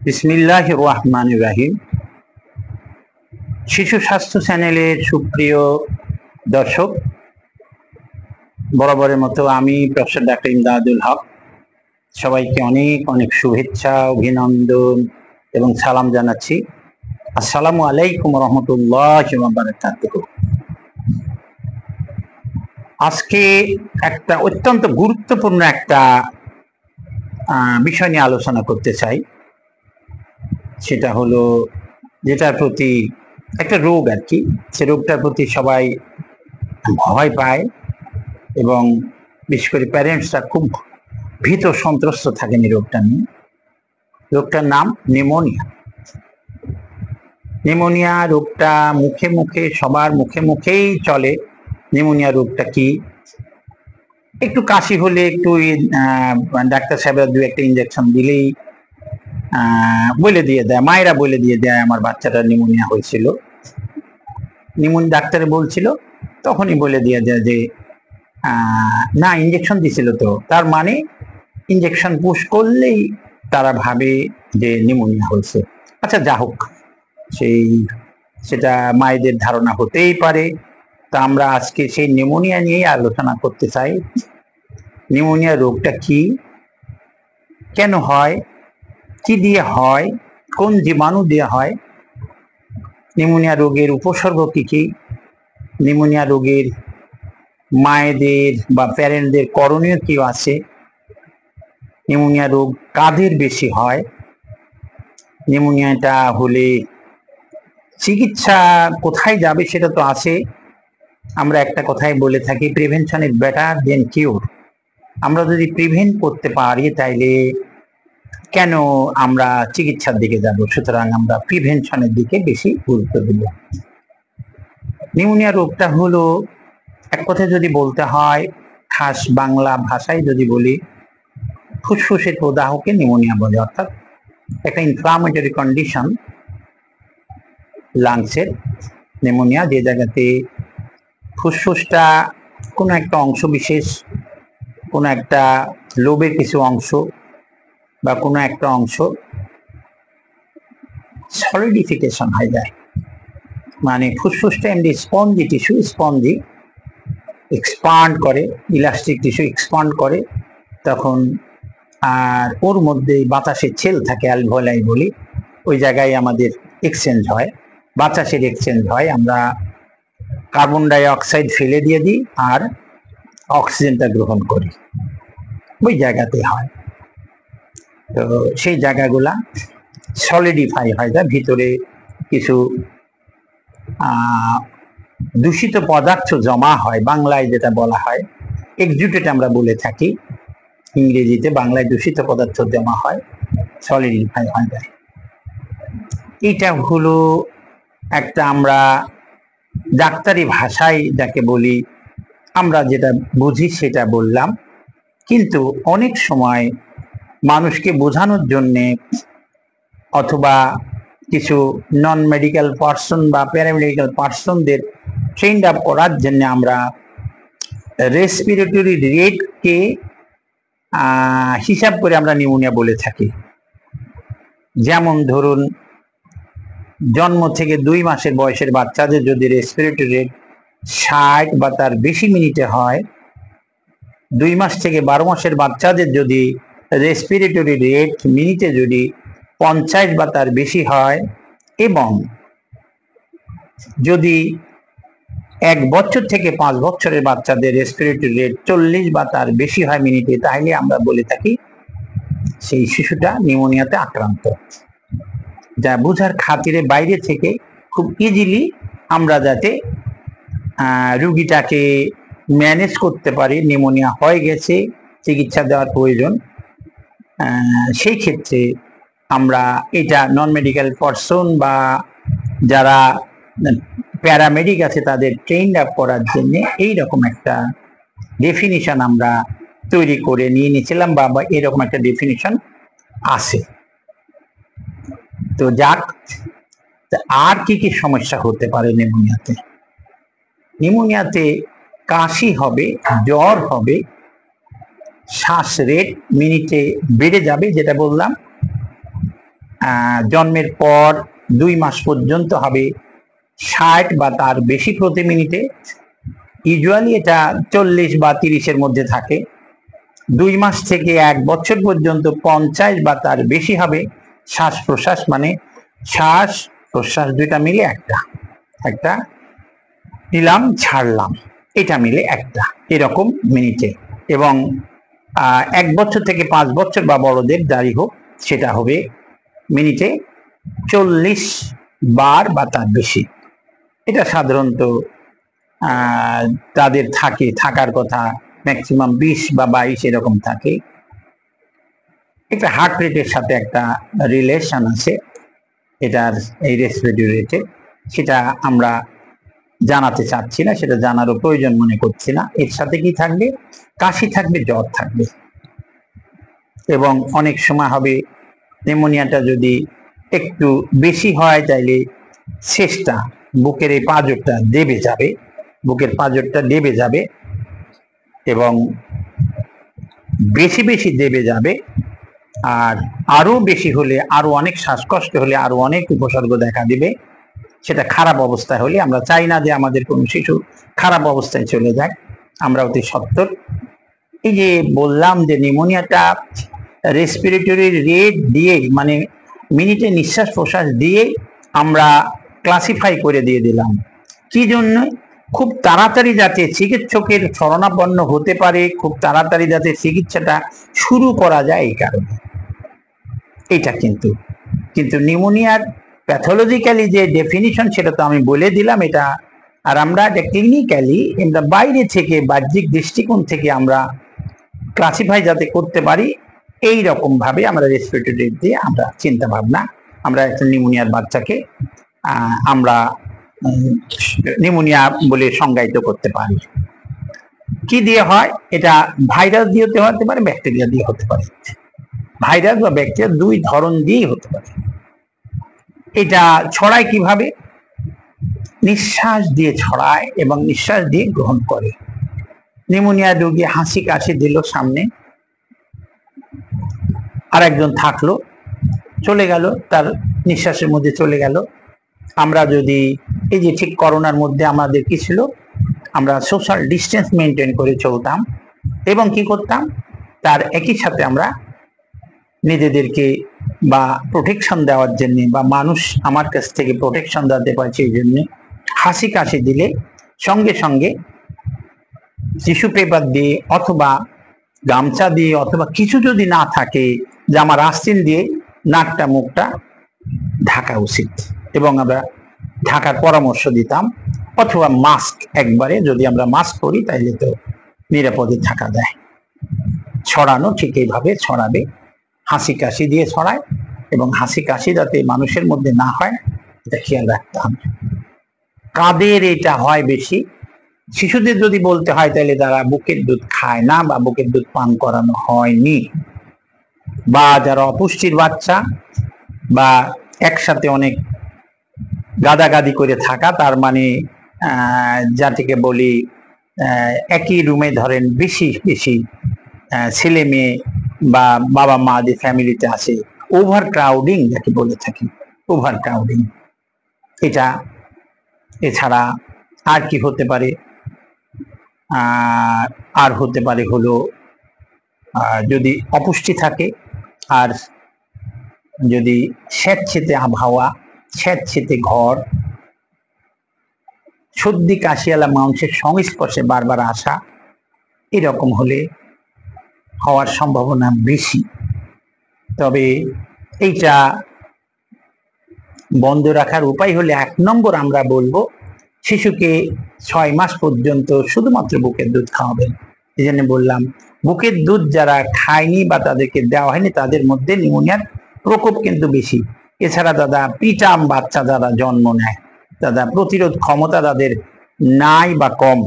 বিসমিল্লাহির রহমানির রহিম। শিশু স্বাস্থ্য চ্যানেলের সুপ্রিয় দর্শক, বরাবরের মতো আমি প্রফেসর ডাক্তার ইমদাদুল হক সবাইকে অনেক অনেক শুভেচ্ছা, অভিনন্দন এবং সালাম জানাচ্ছি। আসসালামু আলাইকুম রহমতুল্লাহি ওয়া বারাকাতুহু। আজকে একটা অত্যন্ত গুরুত্বপূর্ণ একটা বিষয় নিয়ে আলোচনা করতে চাই। সেটা হলো যেটার প্রতি একটা রোগ আর কি, সে রোগটার প্রতি সবাই ভয় পায় এবং বিশেষ করে প্যারেন্টসরা খুব ভীত সন্ত্রস্ত থাকেন এই রোগটা নিয়ে। রোগটার নাম নিউমোনিয়া। নিউমোনিয়া রোগটা মুখে মুখে সবার মুখেই চলে। নিউমোনিয়া রোগটা কি? একটু কাশি হলে একটু ডাক্তার সাহেবরা দু একটা ইঞ্জেকশন দিলেই বলে দিয়ে দেয়, মায়েরা বলে দিয়ে দেয় আমার বাচ্চাটা নিউমোনিয়া হয়েছিল। ডাক্তারে বলছিল, তখনই বলে দিয়ে দেয় যে না, ইঞ্জেকশন দিছিল তো, তার মানে ইঞ্জেকশন পুশ করলেই তারা ভাবে যে নিউমোনিয়া হয়েছে। আচ্ছা, যা হোক, সেটা মায়েদের ধারণা হতেই পারে। তা আমরা আজকে সেই নিউমোনিয়া নিয়েই আলোচনা করতে চাই। নিউমোনিয়া রোগটা কি, কেন হয়, কি দিয়ে হয়, কোন জীবাণু দিয়ে হয়, নিউমোনিয়া রোগের উপসর্গ কি কি, নিউমোনিয়া রোগের মায়েদের বা প্যারেন্টদের করণীয় কি আছে, নিউমোনিয়া রোগ কাদের বেশি হয়, নিউমোনিয়াটা হলে চিকিৎসা কোথায় যাবে সেটা তো আছে। আমরা একটা কথাই বলে থাকি, প্রিভেনশন ইজ বেটার দেন কিউর। আমরা যদি প্রিভেন্ট করতে পারি তাইলে কেন আমরা চিকিৎসার দিকে যাব? সুতরাং আমরা প্রিভেনশনের দিকে বেশি গুরুত্ব দেব। নিউমোনিয়া রোগটা হলো, এক কথা যদি বলতে হয়, খাস বাংলা ভাষায় যদি বলি, ফুসফুসের প্রদাহকে নিউমোনিয়া বলে। অর্থাৎ একটা ইনফ্লামেটরি কন্ডিশন লাংসের, নিউমোনিয়া, যে জায়গাতে ফুসফুসটা কোনো একটা অংশ বিশেষ, কোনো একটা লোবের কিছু অংশ বা কোনো একটা অংশ সলিডিফিকেশন হয়ে যায়। মানে ফুসফুসটা এমনি স্পঞ্জি টিস্যু, স্পঞ্জি এক্সপান্ড করে, ইলাস্টিক টিস্যু এক্সপান্ড করে, তখন আর ওর মধ্যে বাতাসের ছেল থাকে, অ্যালভোলাই বলি, ওই জায়গায় আমাদের এক্সচেঞ্জ হয়, বাতাসের এক্সচেঞ্জ হয়। আমরা কার্বন ডাই অক্সাইড ফেলে দিয়ে দিই আর অক্সিজেনটা গ্রহণ করি, ওই জায়গাতে হয়। তো সেই জায়গাগুলা সলিডিফাই হয়ে যায়, ভিতরে কিছু দূষিত পদার্থ জমা হয়, বাংলায় যেটা বলা হয় এক্সুডেট আমরা বলে থাকি, ইংরেজিতে, বাংলায় দূষিত পদার্থ জমা হয়, সলিডিফাই হয়ে যায়। এটা হলো একটা, আমরা ডাক্তারি ভাষায় যাকে বলি, আমরা যেটা বুঝি সেটা বললাম। কিন্তু অনেক সময় মানুষকে বোঝানোর জন্যে অথবা কিছু নন মেডিকেল পার্সন বা প্যারামেডিক্যাল পার্সনদের ট্রেন্ড আপ করার জন্য আমরা রেসপিরেটরি রেটকে হিসাব করে আমরা নিউমোনিয়া বলে থাকি। যেমন ধরুন, জন্ম থেকে 2 মাসের বয়সের বাচ্চাদের যদি রেসপিরেটরি রেট 60 বা তার বেশি মিনিটে হয়, 2 মাস থেকে 12 মাসের বাচ্চাদের যদি রেসপিরেটরি রেট মিনিটে যদি 50 বা তার বেশি হয়, এবং যদি 1 বছর থেকে 5 বছরের বাচ্চাদের রেসপিরেটরি রেট 40 বা তার বেশি হয় মিনিটে, তাহলে আমরা বলে থাকি সেই শিশুটা নিউমোনিয়াতে আক্রান্ত। যা বোঝার খাতিরে বাইরে থেকে খুব ইজিলি আমরা যাতে রুগীটাকে ম্যানেজ করতে পারি, নিউমোনিয়া হয়ে গেছে, চিকিৎসা দেওয়ার প্রয়োজন, সেই ক্ষেত্রে আমরা এটা নন মেডিকেল পারসন বা যারা প্যারামেডিক আছে তাদের ট্রেন্ড আপ করার জন্য এইরকম একটা ডেফিনিশন আমরা তৈরি করে নিয়ে নিয়েছিলাম, বা এরকম একটা ডেফিনিশন আছে। তো যাক, আর কি কি সমস্যা হতে পারে নিউমোনিয়াতে? নিউমোনিয়াতে কাশি হবে, জ্বর হবে, শ্বাস রেট মিনিটে বেড়ে যাবে, যেটা বললাম, জন্মের পর 2 মাস পর্যন্ত হবে 60 বা তার বেশি প্রতি মিনিটে। ইউজুয়ালি এটা 40 বা 30-এর মধ্যে থাকে। 2 মাস থেকে 1 বছর পর্যন্ত 50 বা তার বেশি হবে শ্বাস প্রশ্বাস, মানে শ্বাস প্রশ্বাস দুইটা মিলে একটা নিলাম ছাড়লাম, এটা মিলে একটা, এরকম মিনিটে। এবং 1 বছর থেকে 5 বছর বা বড়দের যাই হোক সেটা হবে মিনিটে 40 বার বা তার বেশি। এটা সাধারণত তাদের থাকার কথা ম্যাক্সিমাম 20 বা 22 এরকম থাকে। একটা হার্ট রেটের সাথে একটা রিলেশন আছে এটার, এই রেসপিরেটরি রেটের। সেটা আমরা জানাতে চাচ্ছি না, সেটা জানারও প্রয়োজন মনে করছি না। এর সাথে কি থাকবে? কাশি থাকবে, জ্বর থাকবে, এবং অনেক সময় হবে নিউমোনিয়াটা যদি একটু বেশি হয় তাইলে শেষটা বুকের এই পাঁজরটা দেবে যাবে, বুকের পাঁজরটা দেবে যাবে এবং বেশি বেশি দেবে যাবে। আর আরো বেশি হলে, আরো অনেক শ্বাসকষ্ট হলে আরো অনেক উপসর্গ দেখা দিবে। সেটা খারাপ অবস্থায় হলে, আমরা চাই না যে আমাদের কোনো শিশু খারাপ অবস্থায় চলে যায়, আমরা অতি সত্বর। এই যে বললাম যে নিউমোনিয়াটা রেসপিরেটরি রেট দিয়ে, মানে মিনিটে নিঃশ্বাস প্রশ্বাস দিয়ে আমরা ক্লাসিফাই করে দিয়ে দিলাম। কি জন্য? খুব তাড়াতাড়ি যাতে চিকিৎসকের শরণাপন্ন হতে পারে, খুব তাড়াতাড়ি যাতে চিকিৎসাটা শুরু করা যায় এই কারণে। এটা কিন্তু নিউমোনিয়ার প্যাথোলজিক্যালি যে ডেফিনিশন সেটা তো আমি বলে দিলাম এটা। আর আমরা এটা ক্লিনিক্যালি আমরা বাইরে থেকে, বাহ্যিক দৃষ্টিকোণ থেকে আমরা ক্লাসিফাই যাতে করতে পারি, এই রকম ভাবে আমরা রেসপিরেটরি রেট দিয়ে আমরা চিন্তা ভাবনা, আমরা একটা নিউমোনিয়ার বাচ্চাকে আমরা নিউমোনিয়া বলে সংজ্ঞায়িত করতে পারি। কি দিয়ে হয়? এটা ভাইরাস দিয়ে হতে পারে, ব্যাকটেরিয়া দিয়ে হতে পারে। ভাইরাস বা ব্যাকটেরিয়া 2 ধরন দিয়েই হতে পারে। এটা ছড়ায় কিভাবে? নিঃশ্বাস দিয়ে ছড়ায় এবং নিঃশ্বাস দিয়ে গ্রহণ করে। নিউমোনিয়া রোগী হাসি কাশি দিল, সামনে আর একজন থাকলো, চলে গেল, তার নিঃশ্বাসের মধ্যে চলে গেল। আমরা যদি এই যে ঠিক করোনার মধ্যে আমাদের কি ছিল, আমরা সোশ্যাল ডিস্টেন্স মেনটেন করে চলতাম এবং কি করতাম, তার একই সাথে আমরা নিজেদেরকে বা প্রোটেকশন দেওয়ার জন্য, বা মানুষ আমার কাছ থেকে প্রোটেকশন দিতে পারছে এই জন্য হাসি কাশি দিলে সঙ্গে সঙ্গে টিস্যু পেপার দিয়ে অথবা গামছা দিয়ে অথবা কিছু যদি না থাকে জামার আস্তিন দিয়ে নাকটা মুখটা ঢাকা উচিত, এবং আমরা ঢাকার পরামর্শ দিতাম। অথবা মাস্ক, একবারে যদি আমরা মাস্ক করি তাইলে তো নিরাপদে থাকা যায়। ছড়ানো ঠিক এইভাবে ছড়াবে, হাসি কাশি দিয়ে ছড়ায়, এবং হাসি কাশি যাতে মানুষের মধ্যে না হয় এটা খেয়াল রাখতে হবে। কাদের এটা হয় বেশি? শিশুদের যদি বলতে হয় তাহলে তারা বুকের দুধ খায় না বা বুকের দুধ পান করানো হয়নি, বা যারা অপুষ্টির বাচ্চা বা একসাথে অনেক গাদাগাদি করে থাকা, তার মানে যাটিকে বলি একই রুমে ধরেন বেশি বেশি ছেলে মেয়ে বা বাবা মা যে ফ্যামিলিতে আছে, ওভার ক্রাউডিং যাকে বলে থাকি, ওভার ক্রাউডিং এটা। এছাড়া আর কি হতে পারে? আর হতে পারে হলো যদি অপুষ্টি থাকে, আর যদি স্যাঁতসেঁতে আবহাওয়া, স্যাঁতসেঁতে ঘর, সর্দি কাশিয়ালা মানুষের সংস্পর্শে বারবার আসা, এরকম হলে হওয়ার সম্ভাবনা বেশি। তবে এইটা বন্ধ রাখার উপায় হলে 1 নম্বর আমরা বলবো শিশুকে 6 মাস পর্যন্ত শুধুমাত্র বুকের দুধ খাওয়াবেন। এই জন্য বললাম বুকের দুধ যারা খায়নি বা তাদেরকে দেওয়া হয়নি তাদের মধ্যে নিউমোনিয়ার প্রকোপ কিন্তু বেশি। এছাড়া দাদা পিটাম বাচ্চা যারা জন্ম নেয়, দাদা প্রতিরোধ ক্ষমতা তাদের নাই বা কম,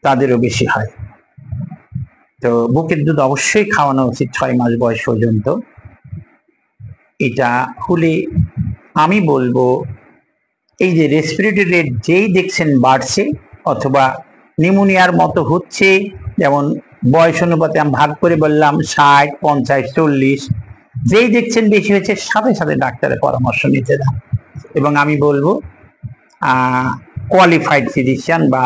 তাদেরও বেশি হয়। তো বুকের দুধ অবশ্যই খাওয়ানো উচিত 6 মাস বয়স পর্যন্ত। এটা হলে আমি বলবো এই যে রেসপিরেটরি রেট যেই দেখছেন বাড়ছে অথবা নিউমোনিয়ার মতো হচ্ছে, যেমন বয়স অনুপাতে আমি ভাগ করে বললাম 60, 50, 40, যেই দেখছেন বেশি হয়েছে সাথে সাথে ডাক্তারের পরামর্শ নিতে দেন। এবং আমি বলবো কোয়ালিফাইড ফিজিশিয়ান বা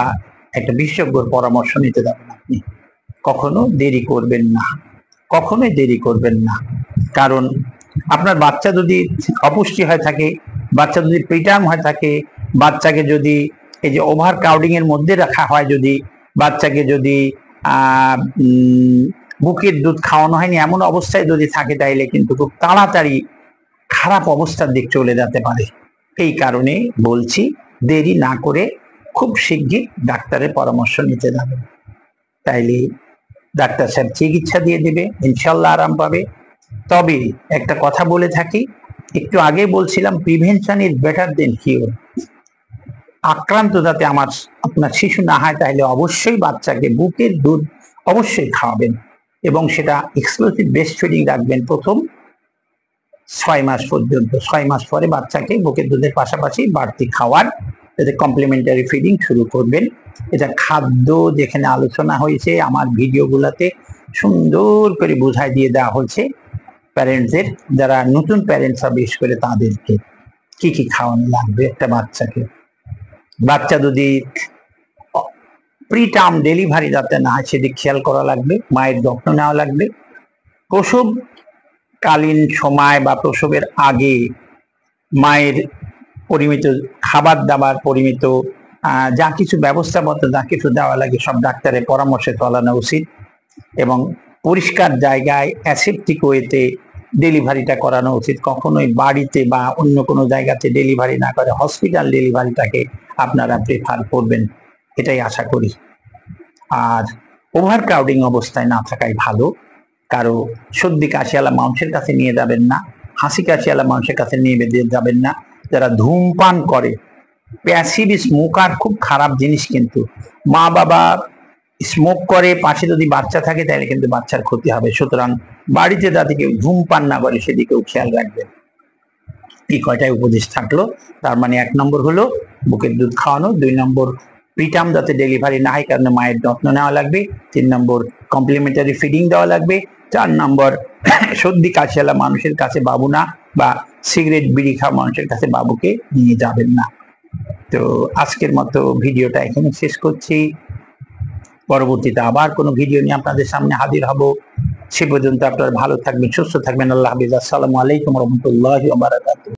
একটা বিশেষজ্ঞর পরামর্শ নিতে দেবেন। আপনি কখনো দেরি করবেন না, কখনোই দেরি করবেন না। কারণ আপনার বাচ্চা যদি অপুষ্টি হয়ে থাকে, বাচ্চা যদি প্রিটার্ম হয়ে থাকে, বাচ্চাকে যদি এই যে ওভার ক্রাউডিং এর মধ্যে রাখা হয়, যদি বাচ্চাকে যদি বুকের দুধ খাওয়ানো হয়নি এমন অবস্থায় যদি থাকে, তাইলে কিন্তু খুব তাড়াতাড়ি খারাপ অবস্থার দিক চলে যেতে পারে। এই কারণে বলছি দেরি না করে খুব শিগগির ডাক্তারের পরামর্শ নিতে যাবেন। তাইলে ডাক্তার সাহেব চিকিৎসা দিয়ে দিবে, ইনশাল্লাহ আরাম পাবে। তবে একটা কথা বলে থাকি, একটু আগে বলছিলাম prevention is better then cure. আক্রান্ত যাতে আপনার শিশু না হয়, তাহলে অবশ্যই বাচ্চাকে বুকের দুধ অবশ্যই খাওয়াবেন এবং সেটা এক্সক্লুসিভ ব্রেস্ট ফিডিং রাখবেন প্রথম 6 মাস পর্যন্ত। 6 মাস পরে বাচ্চাকে বুকের দুধের পাশাপাশি বাড়তি খাওয়ার কমপ্লিমেন্টারি ফিডিং শুরু করবেন। এটা খাদ্য যেখানে আলোচনা হয়েছে আমার ভিডিওগুলোতে সুন্দর করে বুঝাই দিয়ে দেওয়া হয়েছে প্যারেন্টসদের, যারা নতুন প্যারেন্টস বিশেষ করে তাদেরকে কি কি খাওয়ানো লাগবে একটা বাচ্চাকে। বাচ্চা যদি প্রিটার্ম ডেলিভারি যাতে না হয় সেদিক খেয়াল করা লাগবে, মায়ের যত্ন নেওয়া লাগবে। প্রসবকালীন সময় বা প্রসবের আগে মায়ের পরিমিত খাবার দাবার, পরিমিত যা কিছু ব্যবস্থাপত্র যা কিছু দেওয়া লাগে সব ডাক্তারের পরামর্শে চালানো উচিত এবং পরিষ্কার জায়গায় অ্যাসেপ্টিক ওয়েতে ডেলিভারিটা করানো উচিত। কখনোই বাড়িতে বা অন্য কোনো জায়গাতে ডেলিভারি না করে হসপিটাল ডেলিভারিটাকে আপনারা প্রেফার করবেন, এটাই আশা করি। আর ওভার ক্রাউডিং অবস্থায় না থাকাই ভালো। কারো সর্দি কাশিওয়ালা মানুষের কাছে নিয়ে যাবেন না, হাসি কাশিওয়ালা মানুষের কাছে নিয়ে যাবেন না। যারা ধূমপান করে, প্যাসিভ স্মোকার খুব খারাপ জিনিস, কিন্তু মা বাবা স্মোক করে পাশে যদি বাচ্চা থাকে তাহলে কিন্তু বাচ্চার ক্ষতি হবে। সুতরাং বাড়িতে যাতে কেউ ধূমপান না করে সেদিকেও খেয়াল রাখবেন। এই কয়টাই উপদেশ থাকলো। তার মানে 1 নম্বর হলো বুকের দুধ খাওয়ানো, 2 নম্বর প্রিটার্ম যাতে ডেলিভারি না হয় কারণে মায়ের যত্ন নেওয়া লাগবে, 3 নম্বর কমপ্লিমেন্টারি ফিডিং দেওয়া লাগবে, 4 নম্বর সর্দি কাশিওয়ালা মানুষের কাছে বাবু না বা সিগারেট বিড়ি খাওয়া মানুষের কাছে বাবুকে নিয়ে যাবেন না। তো আজকের মতো ভিডিওটা এখানে শেষ করছি। পরবর্তীতে আবার কোনো ভিডিও নিয়ে আপনাদের সামনে হাজির হব। সে পর্যন্ত আপনারা ভালো থাকবেন, সুস্থ থাকবেন। আল্লাহ হাফেজ। আসসালামু আলাইকুম ওয়া রাহমাতুল্লাহি ওয়া বারাকাতুহু।